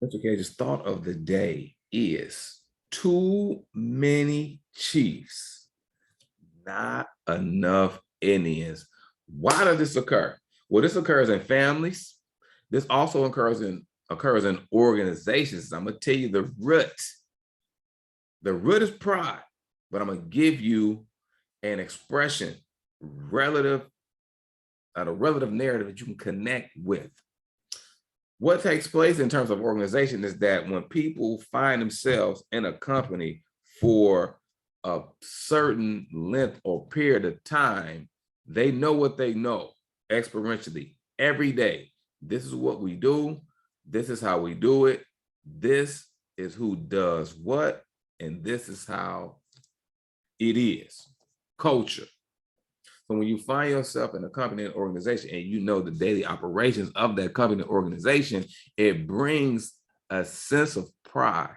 Mr. Cage's thought of the day is too many chiefs, not enough Indians. Why does this occur? Well, this occurs in families. This also occurs in organizations. I'm gonna tell you the root. The root is pride, but I'm gonna give you an expression relative, a relative narrative that you can connect with. What takes place in terms of organization is that when people find themselves in a company for a certain length or period of time, they know what they know experientially every day. This is what we do. This is how we do it. This is who does what. And this is how it is. Culture. So when you find yourself in a company and organization and you know the daily operations of that company and organization, it brings a sense of pride,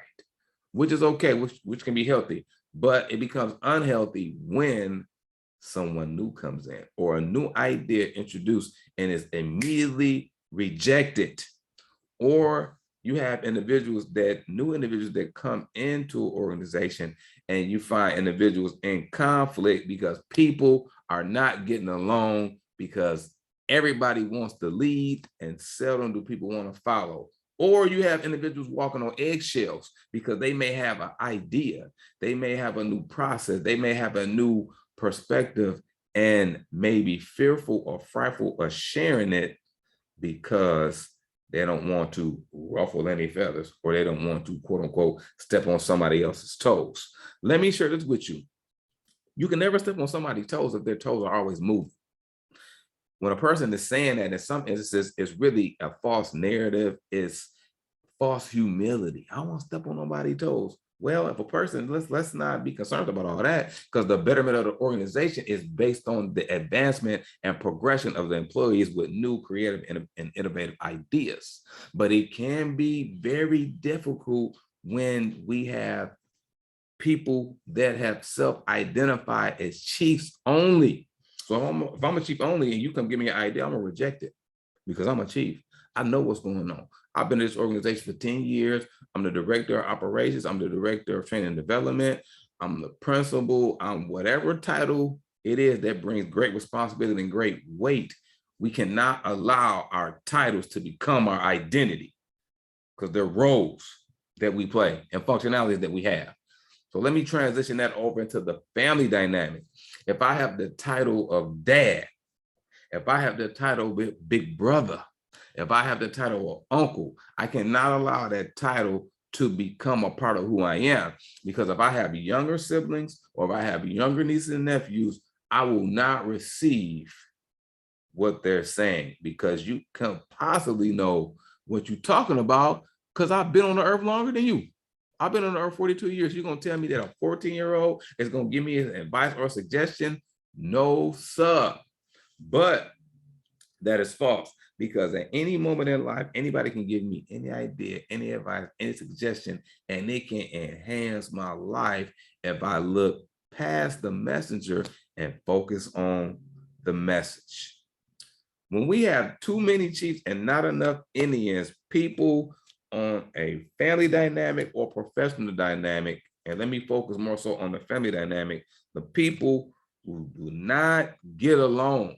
which is okay, which can be healthy, but it becomes unhealthy when someone new comes in or a new idea introduced and is immediately rejected. Or you have new individuals that come into an organization and you find individuals in conflict because people are not getting along because everybody wants to lead and seldom do people want to follow. Or you have individuals walking on eggshells because they may have an idea, they may have a new process, they may have a new perspective and may be fearful or frightful of sharing it because they don't want to ruffle any feathers or they don't want to, quote unquote, step on somebody else's toes. Let me share this with you. You can never step on somebody's toes if their toes are always moving. When a person is saying that, in some instances, it's really a false narrative, it's false humility. I don't want to step on nobody's toes. Well, if a person, let's not be concerned about all that, because the betterment of the organization is based on the advancement and progression of the employees with new creative and innovative ideas. But it can be very difficult when we have people that have self-identified as chiefs only. So if I'm a chief only and you come give me an idea, I'm gonna reject it because I'm a chief. I know what's going on. I've been in this organization for 10 years. I'm the director of operations. I'm the director of training and development. I'm the principal. I'm whatever title it is that brings great responsibility and great weight. We cannot allow our titles to become our identity because they're roles that we play and functionalities that we have. So let me transition that over into the family dynamic. If I have the title of dad, if I have the title of big brother, if I have the title of uncle, I cannot allow that title to become a part of who I am. Because if I have younger siblings or if I have younger nieces and nephews, I will not receive what they're saying because you can possibly know what you're talking about because I've been on the earth longer than you. I've been on the earth 42 years. You're going to tell me that a 14-year-old is going to give me advice or suggestion? No, sir. But that is false because at any moment in life, anybody can give me any idea, any advice, any suggestion, and it can enhance my life if I look past the messenger and focus on the message. When we have too many chiefs and not enough Indians, people on a family dynamic or professional dynamic, and let me focus more so on the family dynamic, the people who do not get along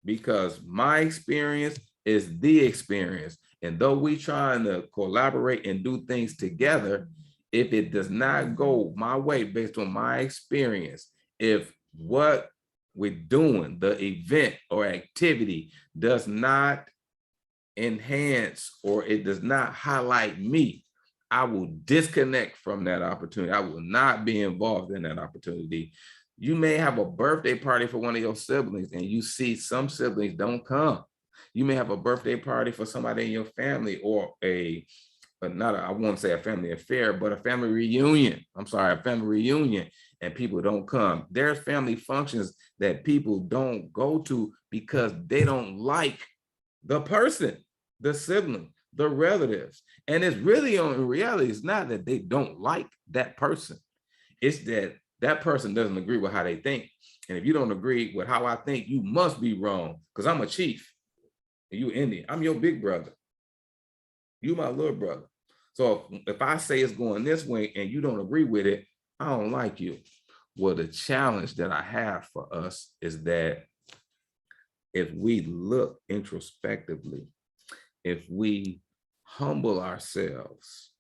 because my experience is the experience. And though we trying to collaborate and do things together, if it does not go my way based on my experience, if what we're doing, the event or activity does not enhance or it does not highlight me, I will disconnect from that opportunity. I will not be involved in that opportunity. You may have a birthday party for one of your siblings and you see some siblings don't come. You may have a birthday party for somebody in your family or I won't say a family affair, but a family reunion. I'm sorry, a family reunion, and people don't come. There's family functions that people don't go to because they don't like the person, the sibling, the relatives. And it's really in reality, it's not that they don't like that person. It's that that person doesn't agree with how they think. And if you don't agree with how I think, you must be wrong because I'm a chief and you Indian. I'm your big brother. You my little brother. So if I say it's going this way and you don't agree with it, I don't like you. Well, the challenge that I have for us is that if we look introspectively, if we humble ourselves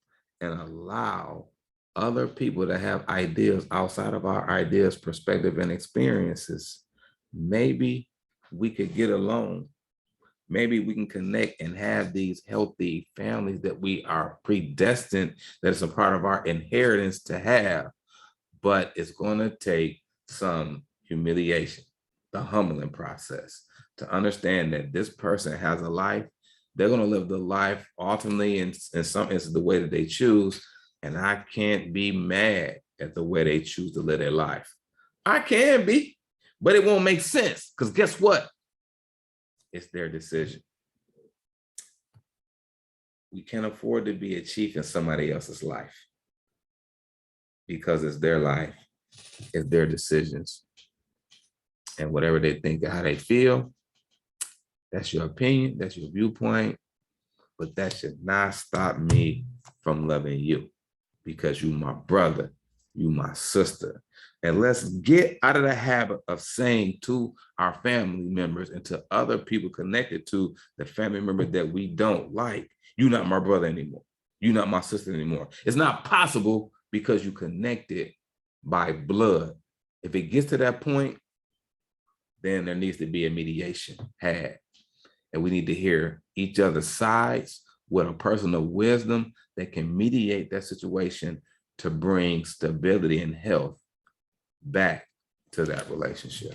and allow other people to have ideas outside of our ideas, perspective, and experiences, maybe we could get along. Maybe we can connect and have these healthy families that we are predestined, that is a part of our inheritance to have. But it's going to take some humiliation, the humbling process, to understand that this person has a life. They're going to live the life ultimately in some instance the way that they choose. And I can't be mad at the way they choose to live their life. I can be, but it won't make sense because guess what? It's their decision. We can't afford to be a chief in somebody else's life because it's their life, it's their decisions. And whatever they think and how they feel, that's your opinion, that's your viewpoint, but that should not stop me from loving you because you my brother, you my sister. And let's get out of the habit of saying to our family members and to other people connected to the family member that we don't like, you're not my brother anymore. You're not my sister anymore. It's not possible because you connected by blood. If it gets to that point, then there needs to be a mediation had. And we need to hear each other's sides with a person of wisdom that can mediate that situation to bring stability and health back to that relationship.